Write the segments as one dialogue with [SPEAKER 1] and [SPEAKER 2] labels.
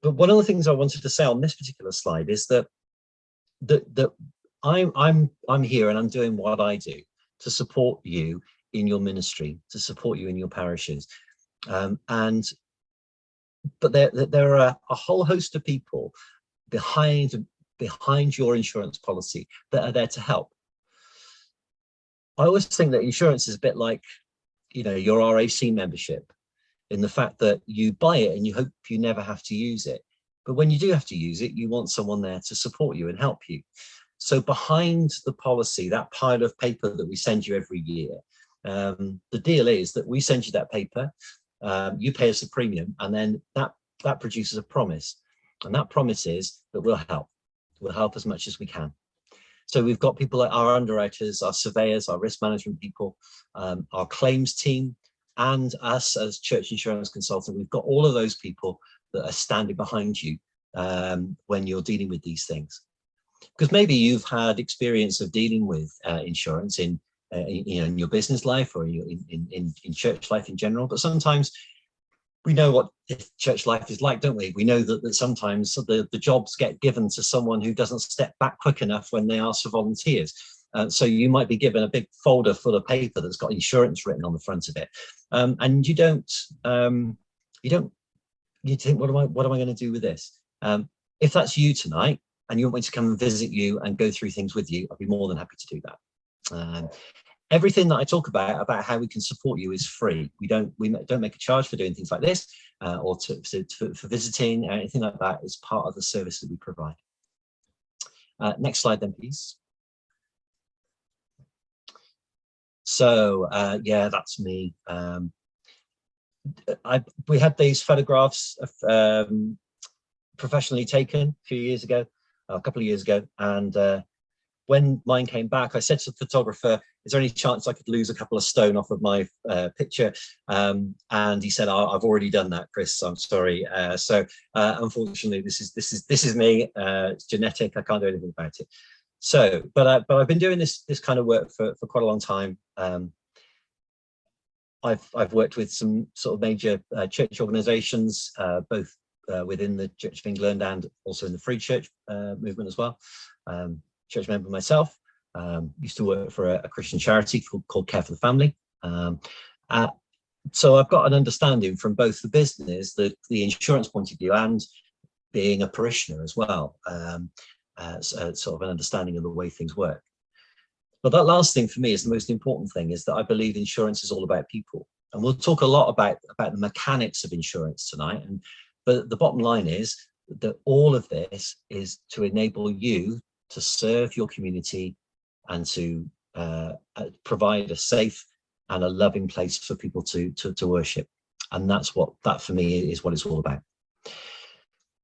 [SPEAKER 1] but one of the things I wanted to say on this particular slide is that I'm here and I'm doing what I do to support you in your ministry, to support you in your parishes, but there are a whole host of people behind your insurance policy that are there to help. I always think that insurance is a bit like, you know, your RAC membership, in the fact that you buy it and you hope you never have to use it. But when you do have to use it, you want someone there to support you and help you. So behind the policy, that pile of paper that we send you every year, the deal is that we send you that paper, you pay us a premium, and then that produces a promise. And that promise is that we'll help as much as we can. So we've got people like our underwriters, our surveyors, our risk management people, our claims team, and us as church insurance consultant. We've got all of those people that are standing behind you when you're dealing with these things. Because maybe you've had experience of dealing with insurance in your business life or in church life in general, but sometimes we know what church life is like, don't we? We know that sometimes the jobs get given to someone who doesn't step back quick enough when they ask for volunteers. So you might be given a big folder full of paper that's got insurance written on the front of it, and you think, what am I going to do with this? If that's you tonight, and you want me to come and visit you and go through things with you, I'd be more than happy to do that. Everything that I talk about how we can support you is free. We don't make a charge for doing things like this, or for visiting, anything like that is part of the service that we provide. Next slide then, please. So yeah, that's me. We had these photographs of, professionally taken a couple of years ago, and when mine came back, I said to the photographer, is there any chance I could lose a couple of stone off of my picture? And he said, I've already done that, Chris, I'm sorry. So unfortunately, this is me. It's genetic, I can't do anything about it. So, but I've been doing this kind of work for quite a long time. I've worked with some sort of major church organizations, both within the Church of England and also in the Free Church movement as well. Church member myself, used to work for a Christian charity called Care for the Family. So I've got an understanding from both the business, the insurance point of view, and being a parishioner as well, sort of an understanding of the way things work. But that last thing for me is the most important thing, is that I believe insurance is all about people. And we'll talk a lot about the mechanics of insurance tonight. But the bottom line is that all of this is to enable you to serve your community and to provide a safe and a loving place for people to worship. And that for me is what it's all about.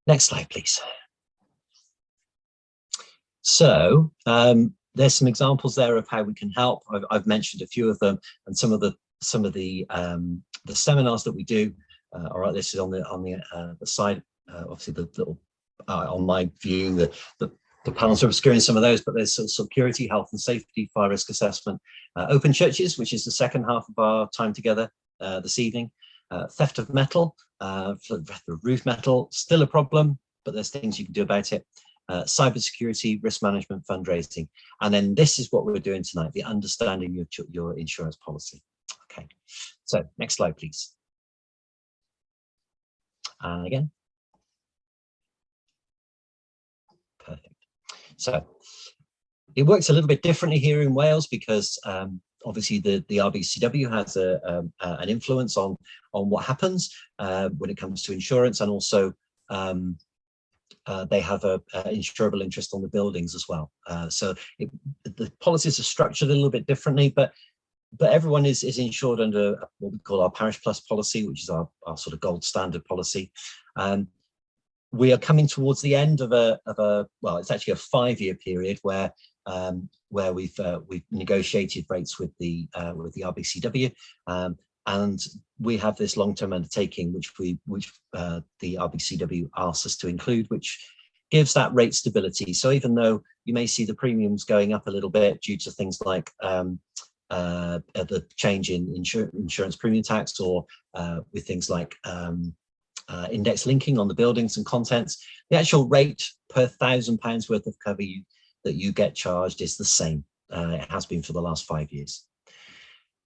[SPEAKER 1] Next slide, please. So there's some examples there of how we can help. I've mentioned a few of them, and some of the seminars that we do are listed on the side. Obviously, the little on my view, the panels are obscuring some of those, but there's security, health and safety, fire risk assessment, open churches, which is the second half of our time together this evening. Theft of metal, roof metal, still a problem, but there's things you can do about it. Cybersecurity, risk management, fundraising, and then this is what we're doing tonight: the understanding your insurance policy. Okay, so next slide, please. And again, perfect. So it works a little bit differently here in Wales because obviously the RBCW has an influence on what happens when it comes to insurance, and also they have an insurable interest on the buildings as well. So the policies are structured a little bit differently, but everyone is insured under what we call our Parish Plus policy, which is our sort of gold standard policy. We are coming towards the end of well, it's actually a 5-year period where we've negotiated rates with the RBCW, and we have this long-term undertaking which the RBCW asks us to include, which gives that rate stability. So even though you may see the premiums going up a little bit due to things like the change in insurance premium tax, or with things like index linking on the buildings and contents. The actual rate per £1,000 worth of cover that you get charged is the same. It has been for the last 5 years.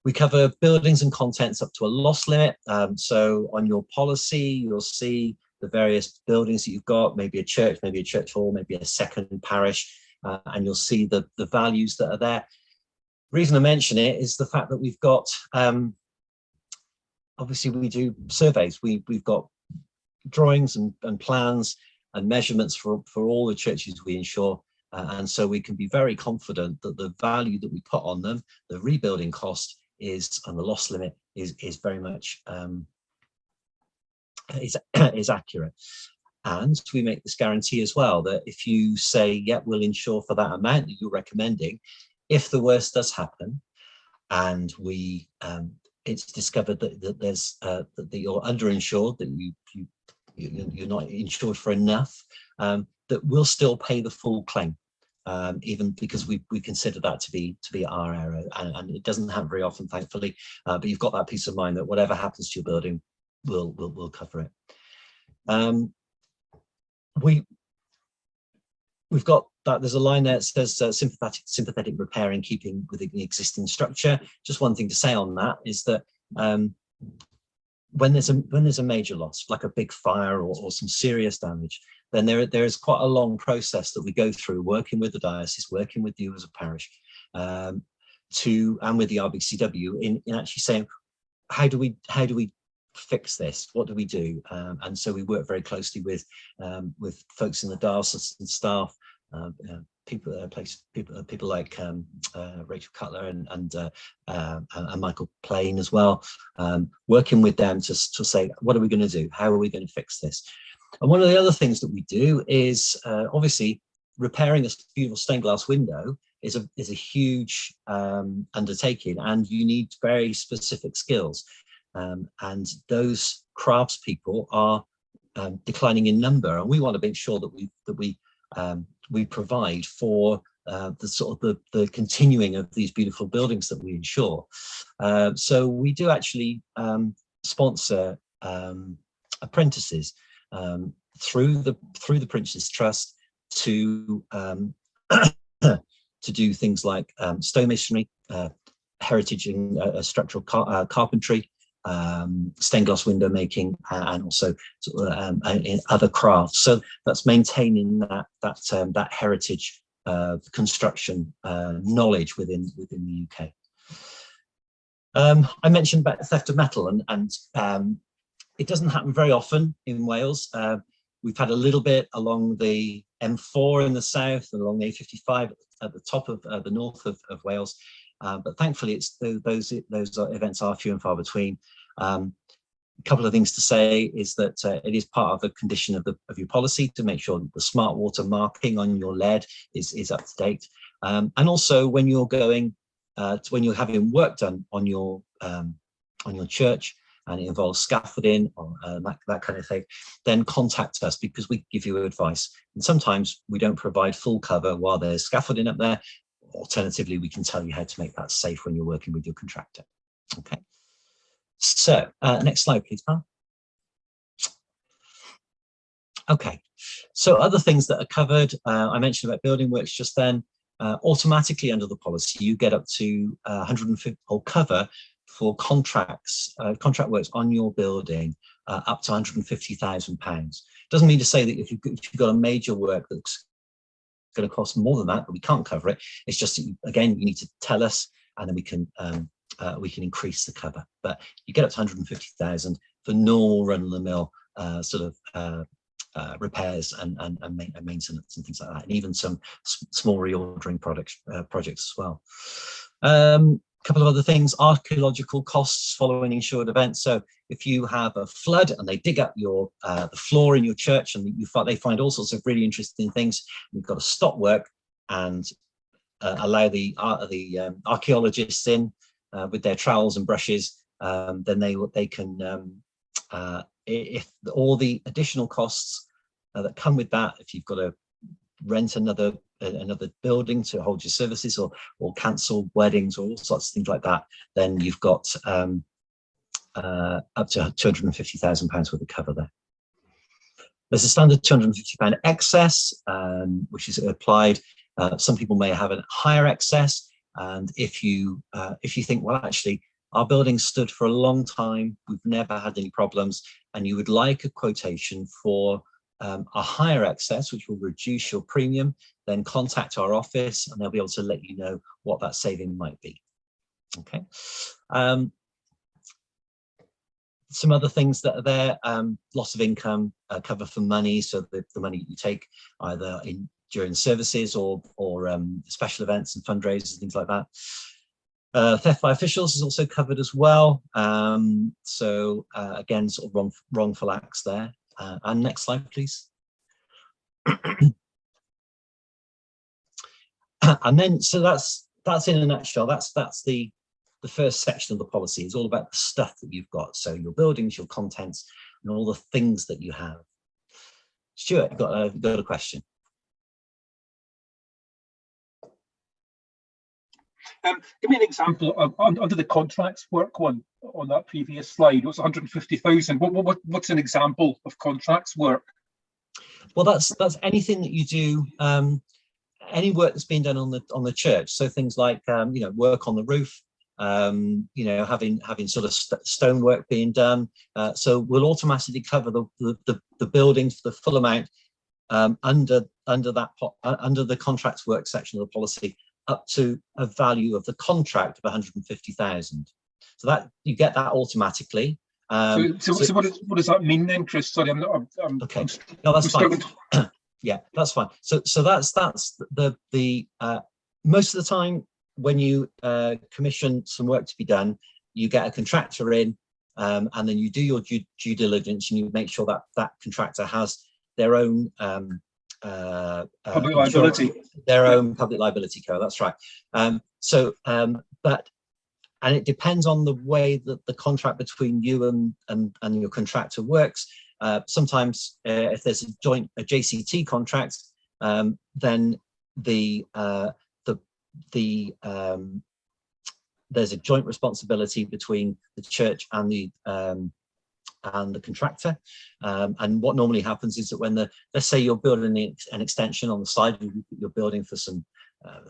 [SPEAKER 1] We cover buildings and contents up to a loss limit. So on your policy, you'll see the various buildings that you've got, maybe a church hall, maybe a second parish, and you'll see the values that are there. The reason I mention it is the fact that we've got, obviously we do surveys. We've got drawings and plans and measurements for all the churches we insure. And so we can be very confident that the value that we put on them, the rebuilding cost is, and the loss limit is very much is accurate. And we make this guarantee as well that if you say, yeah, we'll insure for that amount that you're recommending, if the worst does happen and we it's discovered that there's that you're underinsured, that you're not insured for enough, that we'll still pay the full claim, even because we consider that to be our error, and it doesn't happen very often, thankfully. But you've got that peace of mind that whatever happens to your building, we'll cover it. We've got that. There's a line there that says sympathetic repair in keeping with the existing structure. Just one thing to say on that is that when there's a major loss, like a big fire or some serious damage, then there is quite a long process that we go through, working with the diocese, working with you as a parish, and with the RBCW in actually saying, how do we fix this? What do we do? And so we work very closely with folks in the diocese and staff, people like Rachel Cutler and Michael Plain as well, working with them to say, what are we going to do? How are we going to fix this? And one of the other things that we do is obviously repairing a beautiful stained glass window is a huge undertaking, and you need very specific skills. And those craftspeople are declining in number, and we want to make sure that we provide for the continuing of these beautiful buildings that we insure. So we do actually sponsor apprentices through the Prince's Trust to do things like stonemasonry, heritage and structural carpentry, stained glass window making, and also in other crafts. So that's maintaining that heritage construction knowledge within the UK. I mentioned about theft of metal, and it doesn't happen very often in Wales. We've had a little bit along the M4 in the south and along the A55 at the top of the north of Wales. But thankfully, those events are few and far between. A couple of things to say is that it is part of a condition of your policy to make sure that the smart water marking on your lead is up to date. And also when you're going when you're having work done on your church, and it involves scaffolding or that kind of thing, then contact us, because we give you advice. And sometimes we don't provide full cover while there's scaffolding up there. Alternatively, we can tell you how to make that safe when you're working with your contractor. Okay, so next slide, please, Pam. Okay, so other things that are covered, I mentioned about building works just then. Automatically under the policy, you get up to 150 or cover for contract works on your building up to £150,000. Doesn't mean to say that if you've got a major work that's going to cost more than that, but we can't cover it. It's just that again, you need to tell us, and then we can increase the cover. But you get up to 150,000 for normal run-of-the-mill repairs and maintenance and things like that, and even some small reordering projects as well. Couple of other things: archaeological costs following insured events. So if you have a flood and they dig up your the floor in your church, and they find all sorts of really interesting things, you've got to stop work and allow the archaeologists in with their trowels and brushes. Then they can if all the additional costs that come with that, if you've got to rent another building to hold your services, or cancel weddings, or all sorts of things like that, then you've got up to £250,000 worth of cover there. There's a standard £250 excess, which is applied. Some people may have a higher excess, and if you think, well, actually, our building stood for a long time, we've never had any problems, and you would like a quotation for a higher excess, which will reduce your premium, then contact our office and they'll be able to let you know what that saving might be. Okay. Some other things that are there, loss of income, cover for money, so the money you take either during services or special events and fundraisers, things like that. Theft by officials is also covered as well. So again, sort of wrongful acts there. And next slide, please. And then, so that's in a nutshell. That's the first section of the policy. It's all about the stuff that you've got. So your buildings, your contents, and all the things that you have. Stuart, you've got a question.
[SPEAKER 2] Give me an example of under the contracts work one on that previous slide. It was 150,000. What's an example of contracts work?
[SPEAKER 1] Well, that's anything that you do, any work that's been done on the church. So things like you know, work on the roof, you know, having sort of stonework being done. So we'll automatically cover the building for the full amount under the contracts work section of the policy, up to a value of the contract of 150,000. So that you get that automatically.
[SPEAKER 2] So what does that mean then, Chris? Sorry, I'm
[SPEAKER 1] okay. No, that's fine. Yeah, that's fine. So that's the most of the time when you commission some work to be done, you get a contractor in, and then you do your due diligence, and you make sure that contractor has their own
[SPEAKER 2] public liability,
[SPEAKER 1] their own public liability code. That's right. And it depends on the way that the contract between you and your contractor works. Sometimes if there's a JCT contract, then there's a joint responsibility between the church and the contractor. And what normally happens is that when let's say you're building an extension on the side, you're building for some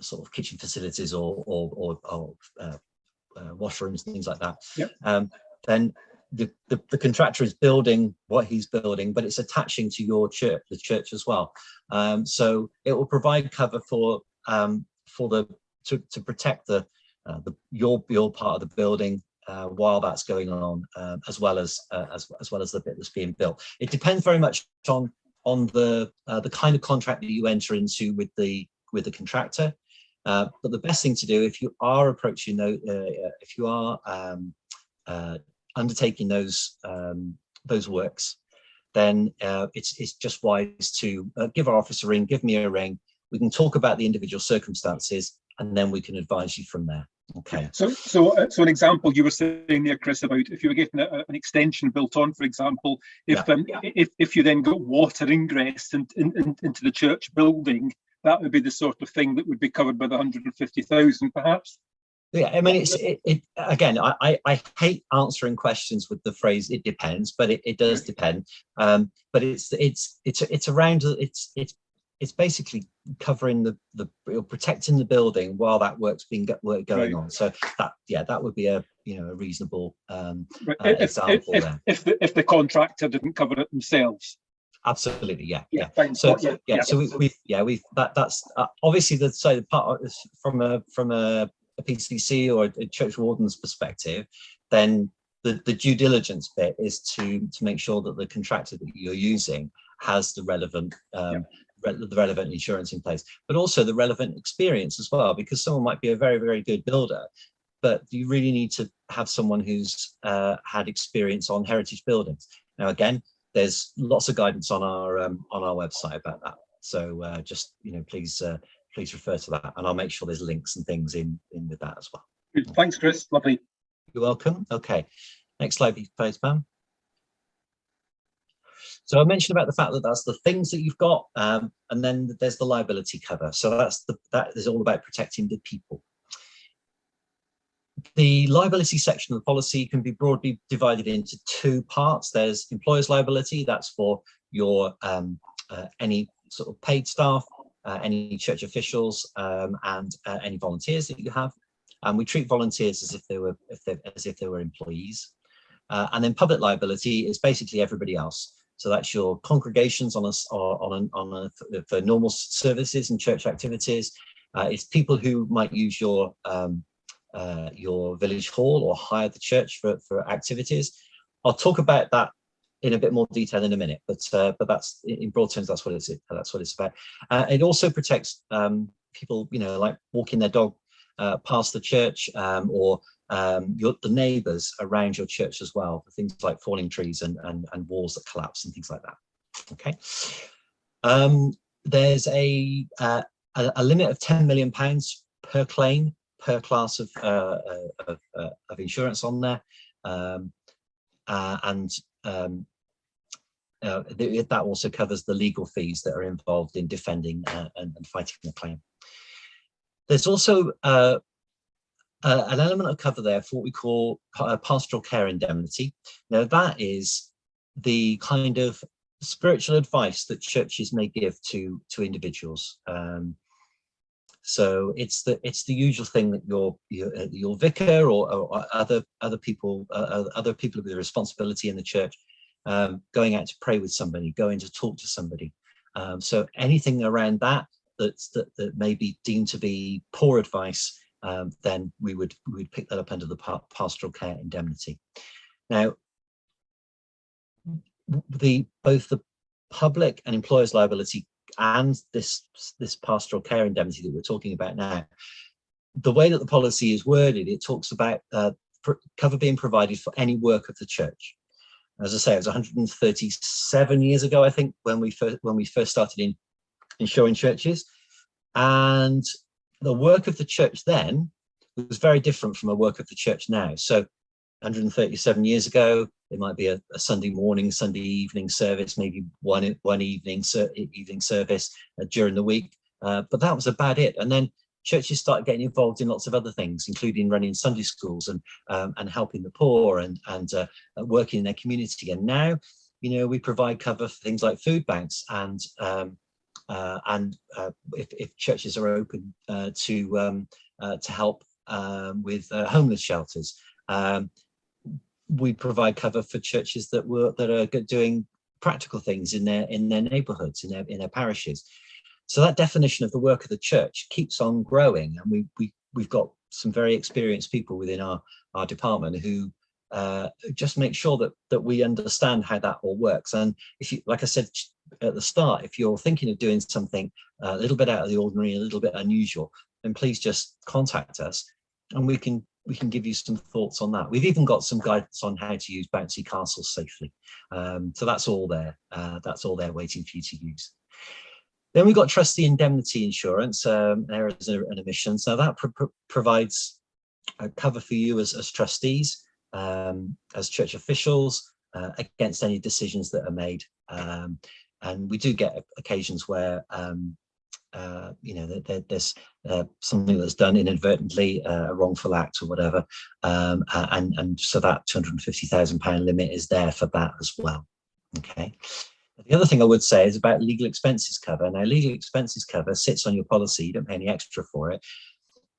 [SPEAKER 1] sort of kitchen facilities or washrooms and things like that. Yep. Then the contractor is building what he's building, but it's attaching to your church, the church as well. So it will provide cover to protect your part of the building while that's going on, as well as the bit that's being built. It depends very much on the kind of contract that you enter into with the contractor. But the best thing to do if you are approaching if you are undertaking those works, then it's just wise to give our office a ring, give me a ring. We can talk about the individual circumstances, and then we can advise you from there. Okay.
[SPEAKER 2] So an example you were saying there, Chris, about if you were getting an extension built on, for example, if you then got water ingress into the church building, that would be the sort of thing that would be covered by the 150,000, perhaps.
[SPEAKER 1] Yeah, I mean, again, I hate answering questions with the phrase "it depends," but it does depend. But it's around it's basically covering protecting the building while that work's going on. So that would be a reasonable example there.
[SPEAKER 2] If the contractor didn't cover it themselves.
[SPEAKER 1] Absolutely, yeah. So that's obviously the part from a PCC or a church warden's perspective. Then the due diligence bit is to make sure that the contractor that you're using has the relevant insurance in place, but also the relevant experience as well, because someone might be a very, very good builder, but you really need to have someone who's had experience on heritage buildings. Now, again, there's lots of guidance on our website about that. So just please refer to that, and I'll make sure there's links and things in with that as well.
[SPEAKER 2] Good. Thanks, Chris. Lovely.
[SPEAKER 1] You're welcome. Okay, next slide, please, Pam. So I mentioned about the fact that that's the things that you've got, and then there's the liability cover. So that is all about protecting the people. The liability section of the policy can be broadly divided into two parts. There's employer's liability, that's for your any sort of paid staff, any church officials, and any volunteers that you have. And we treat volunteers as if they were employees. And then public liability is basically everybody else. So that's your congregations for normal services and church activities. It's people who might use your village hall or hire the church for activities. I'll talk about that in a bit more detail in a minute, but that's, in broad terms, that's what it's about. It also protects people, like walking their dog past the church, or the neighbours around your church as well, for things like falling trees and walls that collapse and things like that. Okay. There's a limit of £10 million per claim per class of insurance on there, that also covers the legal fees that are involved in defending and fighting the claim. There's also an element of cover there for what we call pastoral care indemnity. Now, that is the kind of spiritual advice that churches may give to individuals. So it's the usual thing that your vicar or other people with a responsibility in the church, going out to pray with somebody, going to talk to somebody. So anything around that may be deemed to be poor advice, then we would pick that up under the pastoral care indemnity. Now, both the public and employer's liability and this pastoral care indemnity that we're talking about now, the way that the policy is worded, it talks about cover being provided for any work of the church. As I say, it was 137 years ago, I think, when we first started insuring churches, and the work of the church then was very different from a work of the church now. So 137 years ago, it might be a Sunday morning, Sunday evening service, maybe one evening service during the week, but that was about it. And then churches started getting involved in lots of other things, including running Sunday schools and helping the poor and working in their community. And now, we provide cover for things like food banks and if churches are open to help with homeless shelters. We provide cover for churches that are doing practical things in their neighbourhoods, in their parishes. So that definition of the work of the church keeps on growing, and we've got some very experienced people within our department who just make sure that we understand how that all works. And if you, like I said at the start, if you're thinking of doing something a little bit out of the ordinary, a little bit unusual, then please just contact us, and we can give you some thoughts on that. We've even got some guidance on how to use bouncy castles safely. So that's all there. That's all there waiting for you to use. Then we've got trustee indemnity insurance, errors and omissions. Now that provides a cover for you as trustees, as church officials, against any decisions that are made. And we do get occasions where there's something that's done inadvertently, a wrongful act or whatever, and so that £250,000 limit is there for that as well. Okay. The other thing I would say is about legal expenses cover. Now, legal expenses cover sits on your policy; you don't pay any extra for it.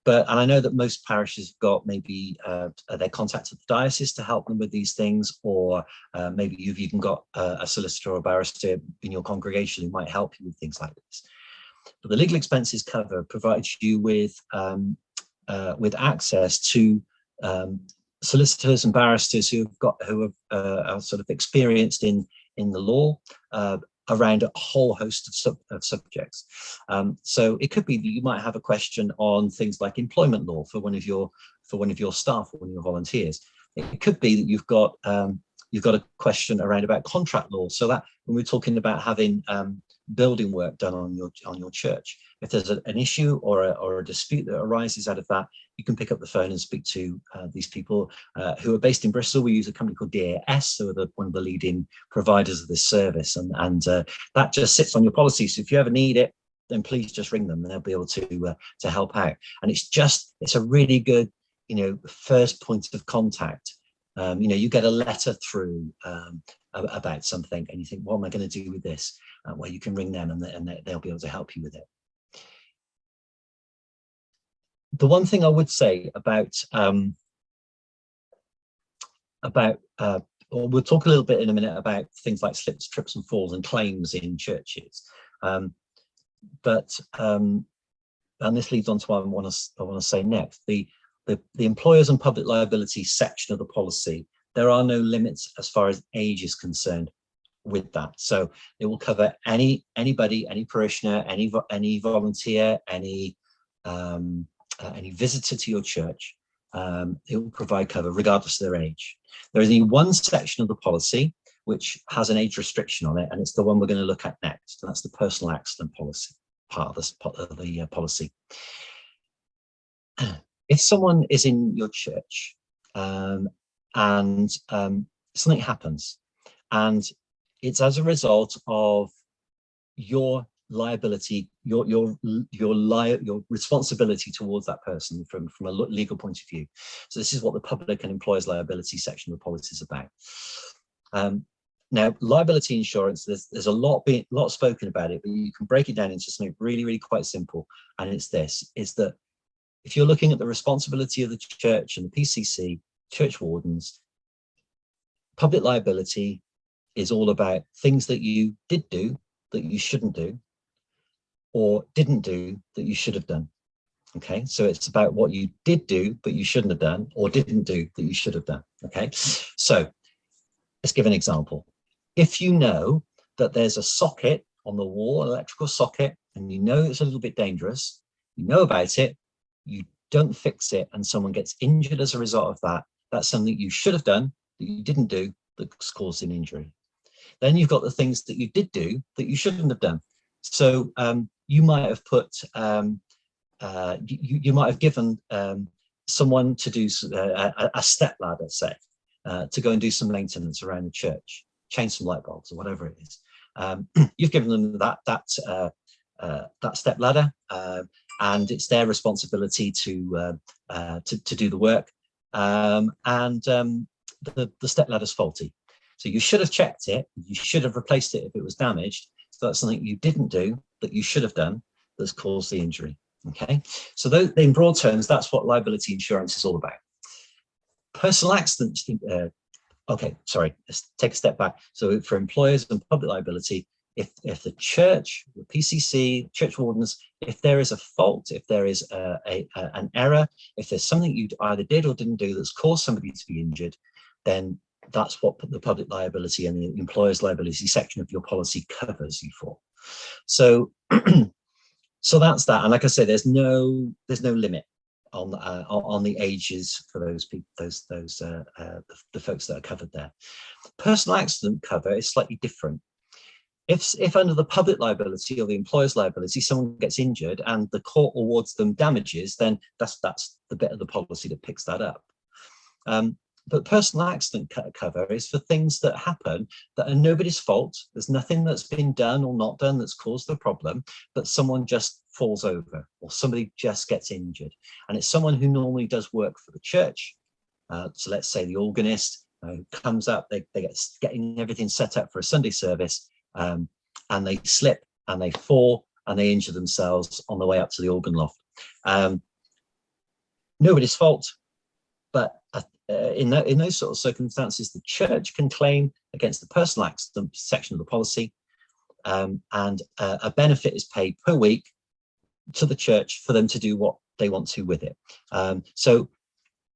[SPEAKER 1] And I know that most parishes have got maybe they contacted the diocese to help them with these things, or maybe you've even got a solicitor or a barrister in your congregation who might help you with things like this. But the legal expenses cover provides you with access to solicitors and barristers who are sort of experienced in the law around a whole host of subjects. So it could be that you might have a question on things like employment law for one of your staff or one of your volunteers. It could be that you've got a question around about contract law. So that when we're talking about having building work done on your church, if there's an issue or a dispute that arises out of that, you can pick up the phone and speak to these people who are based in Bristol. We use a company called DAS, who are one of the leading providers of this service, and that just sits on your policy. So if you ever need it, then please just ring them and they'll be able to help out. And it's a really good first point of contact You know, you get a letter through about something, and you think, what am I going to do with this? Well, you can ring them, and they'll be able to help you with it. The one thing I would say about well, we'll talk a little bit in a minute about things like slips, trips and falls and claims in churches. And this leads on to what I want to say next. The employers and public liability section of the policy, there are no limits as far as age is concerned with that. So it will cover anybody, any parishioner, any volunteer, any visitor to your church. It will provide cover regardless of their age. There is only one section of the policy which has an age restriction on it, and it's the one we're going to look at next, and that's the personal accident policy, part of the policy. If someone is in your church and something happens, and it's as a result of your liability, your responsibility towards that person from a legal point of view. So this is what the public and employers liability section of the policy is about. Now, liability insurance, there's a lot spoken about it, but you can break it down into something really, really quite simple. And it's this, is that if you're looking at the responsibility of the church and the PCC, church wardens, public liability is all about things that you did do that you shouldn't do, or didn't do that you should have done. Okay, so it's about what you did do but you shouldn't have done, or didn't do that you should have done. Okay, so let's give an example. If you know that there's a socket on the wall, an electrical socket, and you know it's a little bit dangerous, you know about it, you don't fix it, and someone gets injured as a result of that, that's something you should have done that you didn't do that's caused an injury. Then you've got the things that you did do that you shouldn't have done. So you might have put, you might have given someone to do a step ladder, say, to go and do some maintenance around the church, change some light bulbs or whatever it is. You've given them that step ladder, and it's their responsibility to do the work. And the step ladder's faulty. So you should have checked it. You should have replaced it if it was damaged. So that's something you didn't do that you should have done that's caused the injury. Okay, so in broad terms, that's what liability insurance is all about. Personal accident, okay, sorry, let's take a step back. So for employers and public liability, if the church, the PCC, church wardens, if there is a fault, if there is an error, if there's something you either did or didn't do that's caused somebody to be injured, then that's what the public liability and the employer's liability section of your policy covers you for. So, so that's that. And like I say, there's no limit on the ages for those people, the folks that are covered there. Personal accident cover is slightly different. If under the public liability or the employer's liability, someone gets injured and the court awards them damages, then that's the bit of the policy that picks that up. But personal accident cover is for things that happen that are nobody's fault. There's nothing that's been done or not done that's caused the problem, but someone just falls over or somebody just gets injured. And it's someone who normally does work for the church. So let's say the organist comes up, they get getting everything set up for a Sunday service, and they slip and they fall and they injure themselves on the way up to the organ loft. Nobody's fault, but in those sort of circumstances, the church can claim against the personal accident section of the policy, and a benefit is paid per week to the church for them to do what they want to with it. So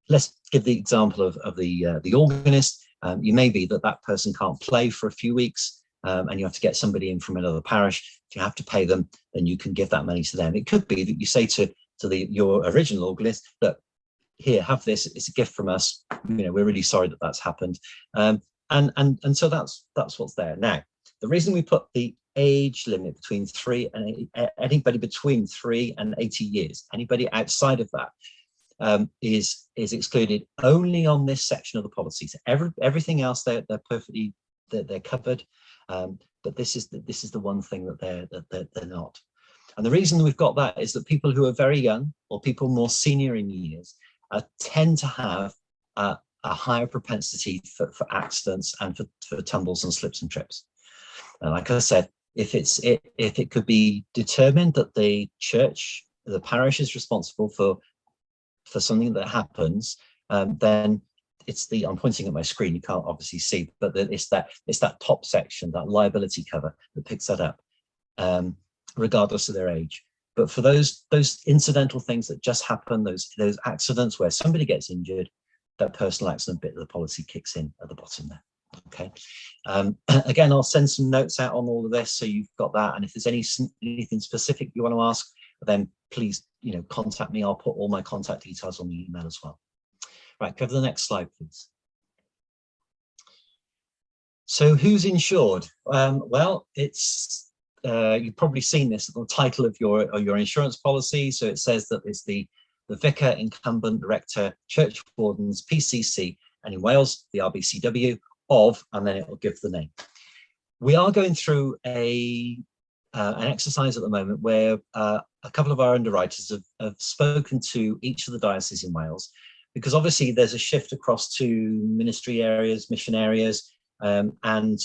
[SPEAKER 1] let's give the example of the organist. You may be that person can't play for a few weeks, and you have to get somebody in from another parish. If you have to pay them, then you can give that money to them. It could be that you say to your original organist, look, here, have this, it's a gift from us, we're really sorry that that's happened. And so that's what's there. Now, the reason we put the age limit between anybody between 3 and 80 years, anybody outside of that is excluded only on this section of the policy. So everything else they're perfectly they're covered, but this is the one thing that they're not. And the reason we've got that is that people who are very young or people more senior in years tend to have a higher propensity for accidents and for tumbles and slips and trips. And like I said, if it could be determined that the parish is responsible for something that happens, then it's I'm pointing at my screen, you can't obviously see, but it's that top section, that liability cover, that picks that up, regardless of their age. But for those incidental things that just happen, those accidents where somebody gets injured, that personal accident bit of the policy kicks in at the bottom there. Okay. Again, I'll send some notes out on all of this, so you've got that. And if there's anything specific you want to ask, then please, contact me. I'll put all my contact details on the email as well. Right, go to the next slide, please. So who's insured? Well, it's you've probably seen this at the title of your insurance policy. So it says that it's the vicar, incumbent, director, church wardens, PCC, and in Wales, the RBCW of, and then it will give the name. We are going through an exercise at the moment where a couple of our underwriters have spoken to each of the dioceses in Wales, because obviously there's a shift across to ministry areas, mission areas, and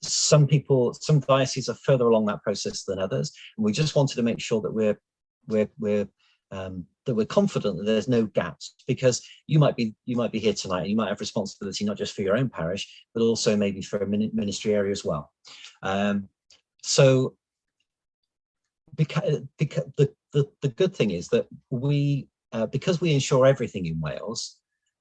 [SPEAKER 1] some dioceses are further along that process than others. And we just wanted to make sure that we're confident that there's no gaps, because you might be here tonight and you might have responsibility not just for your own parish, but also maybe for a ministry area as well. So because the good thing is that because we insure everything in Wales,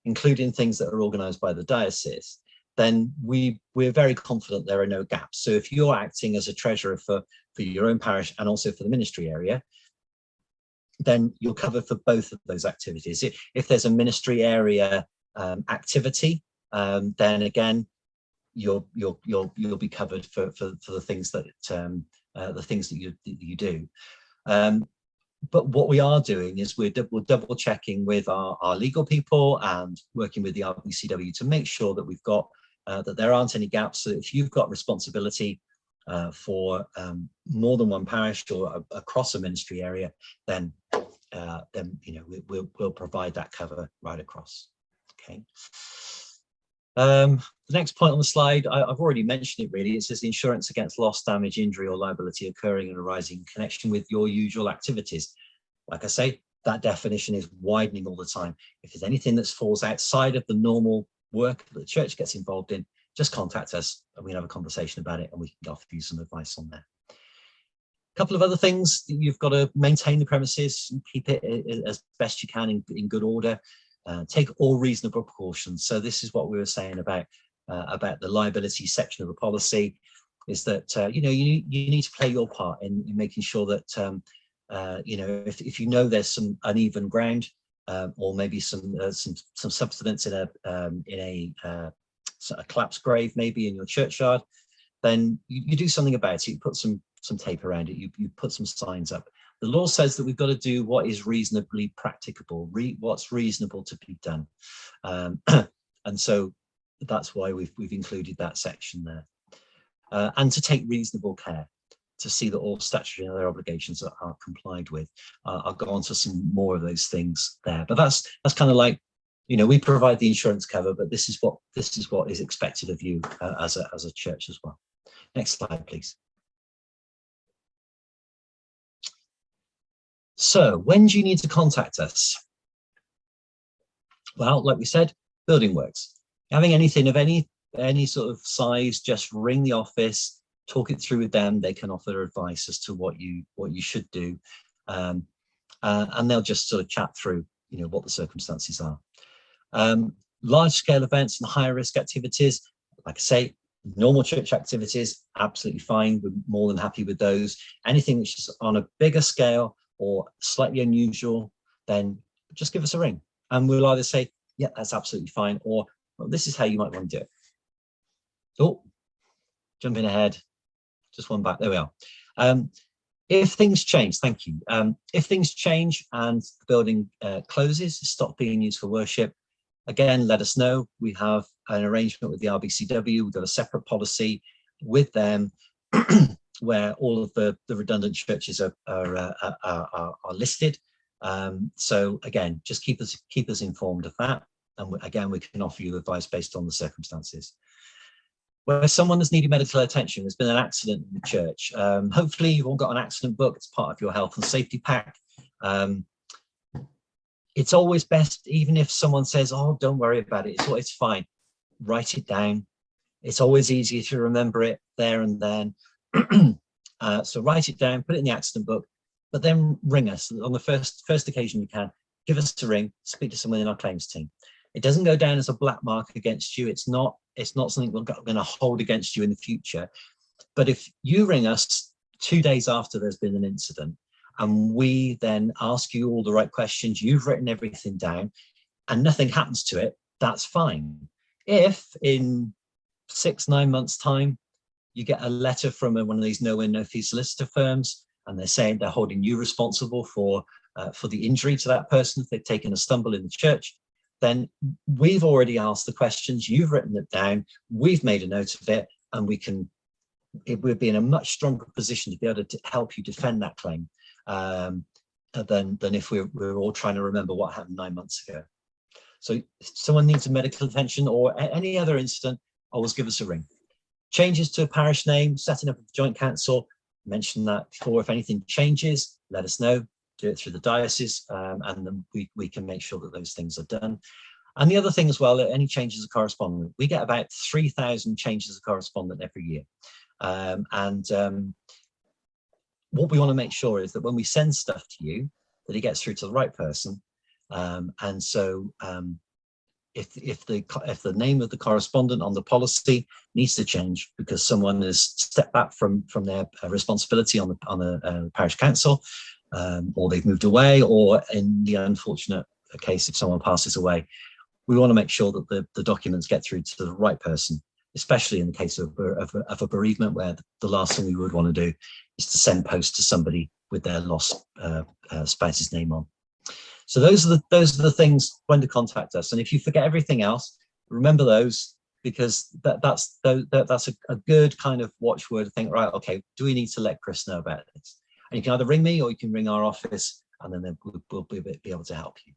[SPEAKER 1] including things that are organised by the diocese, then we're very confident there are no gaps. So if you're acting as a treasurer for your own parish and also for the ministry area, then you're covered for both of those activities. If there's a ministry area activity, then again you'll be covered for the things that you do. But what we are doing is we're double checking with our legal people and working with the RBCW to make sure that we've got that there aren't any gaps. So if you've got responsibility for more than one parish or across a ministry area, then we'll provide that cover right across. Okay. The next point on the slide, I've already mentioned it really. It says insurance against loss, damage, injury or liability occurring and arising in connection with your usual activities. Like I say, that definition is widening all the time. If there's anything that falls outside of the normal work that the church gets involved in, just contact us and we can have a conversation about it and we can offer you some advice on that. A couple of other things: you've got to maintain the premises and keep it as best you can in good order. Take all reasonable precautions. So this is what we were saying about the liability section of the policy, is that you need to play your part in making sure that if you know there's some uneven ground or maybe some subsidence in a collapsed grave maybe in your churchyard, then you do something about it. You put some tape around it. You put some signs up. The law says that we've got to do what is reasonably practicable, what's reasonable to be done, and so that's why we've included that section there, and to take reasonable care to see that all statutory and other obligations are complied with. I'll go on to some more of those things there, but that's kind of like, we provide the insurance cover, but this is what is expected of you as a church as well. Next slide, please. So when do you need to contact us? Well, like we said, building works. Having anything of any sort of size, just ring the office, talk it through with them. They can offer advice as to what you should do, and they'll just sort of chat through, what the circumstances are. Large scale events and higher risk activities, like I say, normal church activities, absolutely fine. We're more than happy with those. Anything which is on a bigger scale or slightly unusual, then just give us a ring and we'll either say, yeah, that's absolutely fine, or well, this is how you might want to do it. Oh, jumping ahead, just one back, there we are. If things change, thank you. If things change and the building closes, stops being used for worship, again, let us know. We have an arrangement with the RBCW. We've got a separate policy with them where all of the redundant churches are listed. So again, just keep us informed of that. And again, we can offer you advice based on the circumstances. Where someone has needed medical attention, there's been an accident in the church. Hopefully you've all got an accident book. It's part of your health and safety pack. It's always best, even if someone says, oh, don't worry about it, it's fine, write it down. It's always easier to remember it there and then. So write it down, put it in the accident book, but then ring us on the first occasion you can. Give us a ring, speak to someone in our claims team. It doesn't go down as a black mark against you. It's not something we're going to hold against you in the future. But if you ring us 2 days after there's been an incident, and we then ask you all the right questions, you've written everything down, and nothing happens to it, that's fine. If in 6-9 months' time, you get a letter from one of these no-win, no-fee solicitor firms, and they're saying they're holding you responsible for the injury to that person if they've taken a stumble in the church, then we've already asked the questions, you've written it down, we've made a note of it, and we'll be in a much stronger position to be able to help you defend that claim than if we're all trying to remember what happened 9 months ago. So if someone needs a medical attention or any other incident, always give us a ring. Changes to a parish name, setting up a joint council, mentioned that before. If anything changes, let us know. Do it through the diocese, and then we can make sure that those things are done. And the other thing as well, any changes of correspondent. We get about 3,000 changes of correspondent every year. What we want to make sure is that when we send stuff to you, that it gets through to the right person. If the name of the correspondent on the policy needs to change because someone has stepped back from their responsibility on the parish council, or they've moved away, or in the unfortunate case if someone passes away, we want to make sure that the documents get through to the right person, especially in the case of a bereavement, where the last thing we would want to do is to send post to somebody with their lost spouse's name on. So those are the things when to contact us. And if you forget everything else, remember those, because that's a good kind of watchword to think, right, okay, do we need to let Chris know about this? And you can either ring me or you can ring our office, and then we'll be able to help you.